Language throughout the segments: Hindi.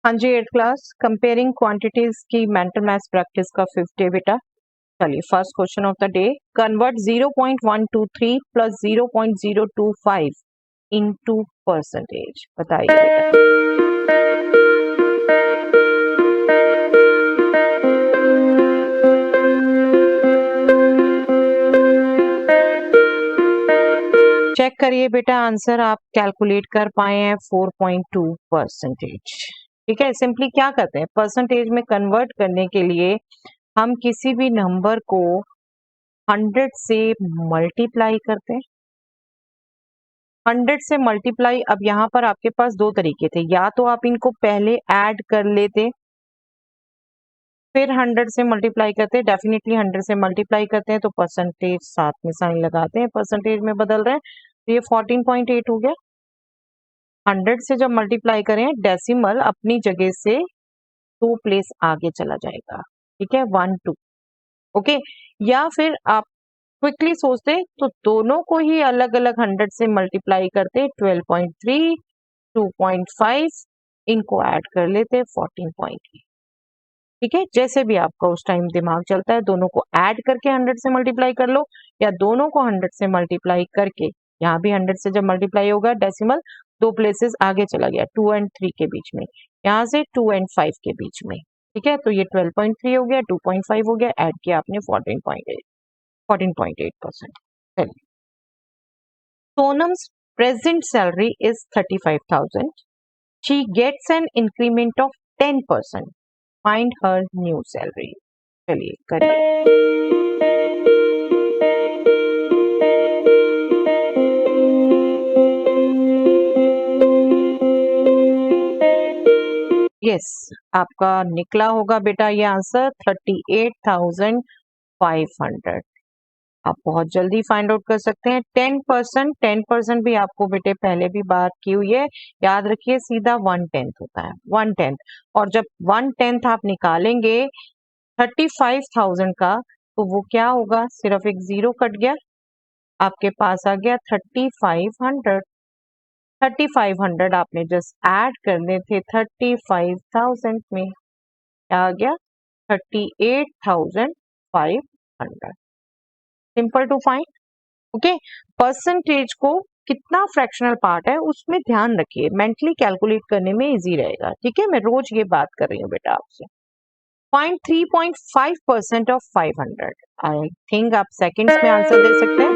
हाँ जी, 8th क्लास कंपेयरिंग क्वांटिटीज की मेंटल मैथ्स प्रैक्टिस का 5th डे बेटा। चलिए first question of the day, convert 0.123 plus 0.025 into percentage. बताइए बेटा। चेक करिए बेटा, आंसर आप कैलकुलेट कर पाए हैं 4.2 परसेंटेज। ठीक है, सिंपली क्या करते हैं, परसेंटेज में कन्वर्ट करने के लिए हम किसी भी नंबर को 100 से मल्टीप्लाई करते हैं। 100 से मल्टीप्लाई, अब यहाँ पर आपके पास दो तरीके थे, या तो आप इनको पहले ऐड कर लेते फिर 100 से मल्टीप्लाई करते। डेफिनेटली 100 से मल्टीप्लाई करते हैं तो परसेंटेज साथ में साइन लगाते हैं, परसेंटेज में बदल रहे हैं, तो ये 14.8 हो गया। 100 से जब मल्टीप्लाई करें, डेसिमल अपनी जगह से 2 प्लेस आगे चला जाएगा। ठीक है, 1 2। ओके, या फिर आप क्विकली सोचते तो दोनों को ही अलग अलग 100 से मल्टीप्लाई करते, 12.3 2.5 इनको ऐड कर लेते 14.8। ठीक है, जैसे भी आपका उस टाइम दिमाग चलता है, दोनों को ऐड करके 100 से मल्टीप्लाई कर लो, या दोनों को 100 से मल्टीप्लाई करके, यहाँ भी 100 से जब मल्टीप्लाई होगा डेसिमल 2 प्लेसेस आगे चला गया, 2 और 3 के बीच में, यहाँ से 2 और 5 के बीच में। ठीक है, तो ये 12.3 हो गया, 2.5 हो गया, ऐड किया आपने 14.8%। चलिए, Sonam's present salary is 35,000, she gets an increment of 10%, find her new salary. चलिए करिए। यस, आपका निकला होगा बेटा ये आंसर 38,500। आप बहुत जल्दी फाइंड आउट कर सकते हैं। 10% भी आपको बेटे पहले भी बात की हुई है, याद रखिए, सीधा 1/10 होता है, 1/10। और जब 1/10 आप निकालेंगे 35,000 का, तो वो क्या होगा, सिर्फ एक जीरो कट गया, आपके पास आ गया 3500। 3500 आपने जस्ट ऐड करने थे 35,000 में, क्या आ गया 38,500। Simple to find. Okay, percentage को कितना फ्रैक्शनल पार्ट है उसमें ध्यान रखिए, मेंटली कैलकुलेट करने में इजी रहेगा। ठीक है, मैं रोज ये बात कर रही हूँ बेटा आपसे। Find 3.5% of 500। आई थिंक आप सेकंड्स में आंसर दे सकते हैं।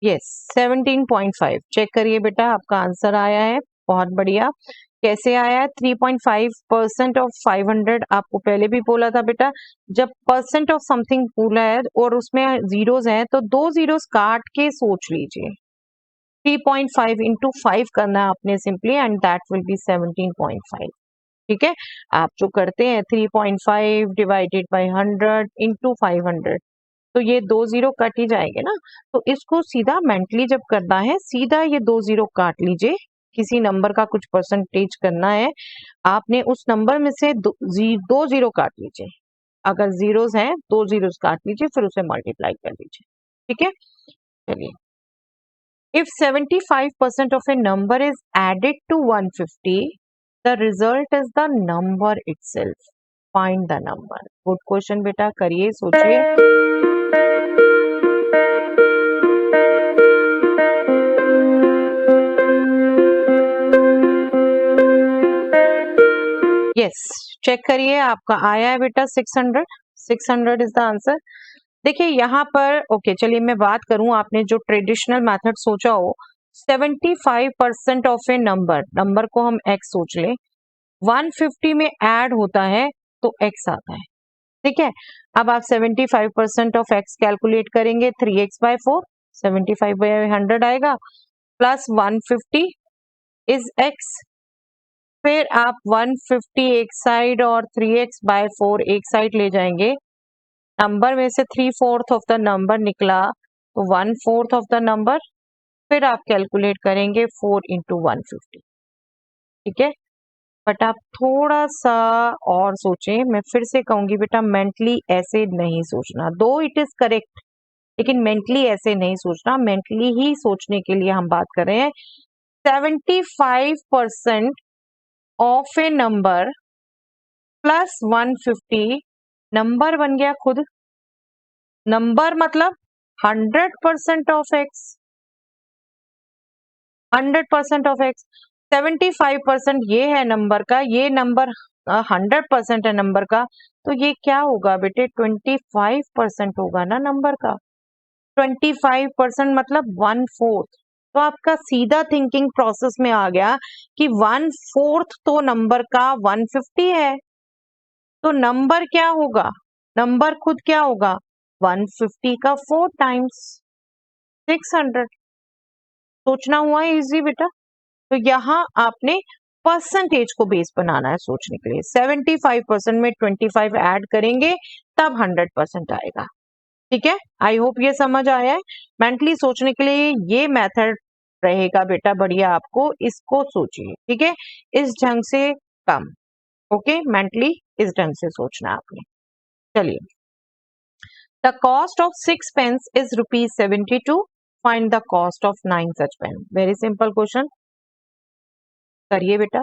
यस, 17.5। चेक करिए बेटा, आपका आंसर आया है, बहुत बढ़िया। कैसे आया है? 3.5% ऑफ 500। आपको पहले भी बोला था बेटा, जब परसेंट ऑफ समथिंग बोला है और उसमें जीरोस हैं तो दो जीरोस काट के सोच लीजिए। 3.5 इंटू 5 करना है आपने simply, and that will be 17.5। ठीक है, आप जो करते हैं 3.5 डिवाइडेड बाई 100 इंटू 500, तो ये 2 जीरो कट ही जाएंगे ना। तो इसको सीधा मेंटली जब करना है, सीधा ये 2 जीरो काट लीजिए। किसी नंबर का कुछ परसेंटेज करना है, आपने उस नंबर में से दो जीरो काट लीजिए। अगर जीरोस हैं, 2 जीरोस काट लीजिए, फिर उसे मल्टीप्लाई कर लीजिए। ठीक है, चलिए। If 75% of a number is added to 150, the result is the number itself. Find the number. Good question बेटा, करिए, सोचिए। यस, चेक करिए, आपका आया है बेटा 600। 600 इज द आंसर। देखिए यहाँ पर, ओके चलिए मैं बात करूं, आपने जो ट्रेडिशनल मेथड सोचा हो, 75% ऑफ ए नंबर को हम x सोच ले, 150 में ऐड होता है तो x आता है। ठीक है, अब आप 75% ऑफ x कैलकुलेट करेंगे, 3x/4, 75/100 आएगा, प्लस 150 इज x। फिर आप 150 एक साइड और 3x/4 एक साइड ले जाएंगे, नंबर में से 3/4 ऑफ द नंबर निकला तो 1/4 ऑफ द नंबर, फिर आप कैलकुलेट करेंगे 4 इंटू 150। ठीक है, बट आप थोड़ा सा और सोचें, मैं फिर से कहूंगी बेटा, मेंटली ऐसे नहीं सोचना, दो इट इज करेक्ट, लेकिन मेंटली ऐसे नहीं सोचना, मेंटली ही सोचने के लिए हम बात कर रहे हैं। 75% of A number plus 150 number बन गया खुद। नंबर मतलब 100% ऑफ एक्स, 100% ऑफ एक्स। 75% ये है नंबर का, ये नंबर 100% है नंबर का, तो ये क्या होगा बेटे 25% होगा ना नंबर का। 25% मतलब 1/4। तो आपका सीधा थिंकिंग प्रोसेस में आ गया कि 1/4 तो नंबर का 150 है, तो नंबर क्या होगा, नंबर खुद क्या होगा 150 का 4 टाइम्स 600। सोचना हुआ इजी बेटा। तो यहाँ आपने परसेंटेज को बेस बनाना है सोचने के लिए। 75% में 25 ऐड करेंगे तब 100% आएगा। ठीक है, आई होप ये समझ आया है। मेंटली सोचने के लिए ये मेथड रहेगा बेटा बढ़िया, आपको इसको सोचिए। ठीक है, इस ढंग से कम, ओके, मेंटली इस ढंग से सोचना आपने। चलिए, the cost of 6 pens is ₹72। Find the cost of 9 such pen. Very simple question, करिए बेटा।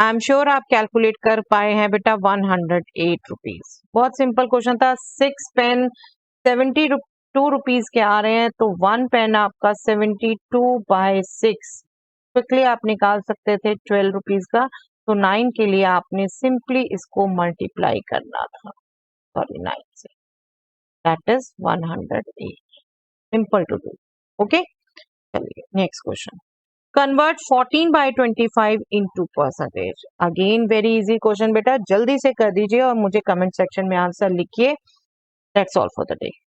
आई एम श्योर आप कैलकुलेट कर पाए हैं बेटा। 108 रुपीज, बहुत सिंपल क्वेश्चन था। 6 पेन 72 रुपीज के आ रहे हैं, तो 1 पेन आपका 72/6 क्विकली आप निकाल सकते थे 12 रुपीज का। तो 9 के लिए आपने सिंपली इसको मल्टीप्लाई करना था, सॉरी 9 से, that is 108। Simple to do, okay. चलिए next question, convert 14/25 into percentage. Again very easy question बेटा, जल्दी से कर दीजिए और मुझे कमेंट सेक्शन में आंसर लिखिए। That's all for the day.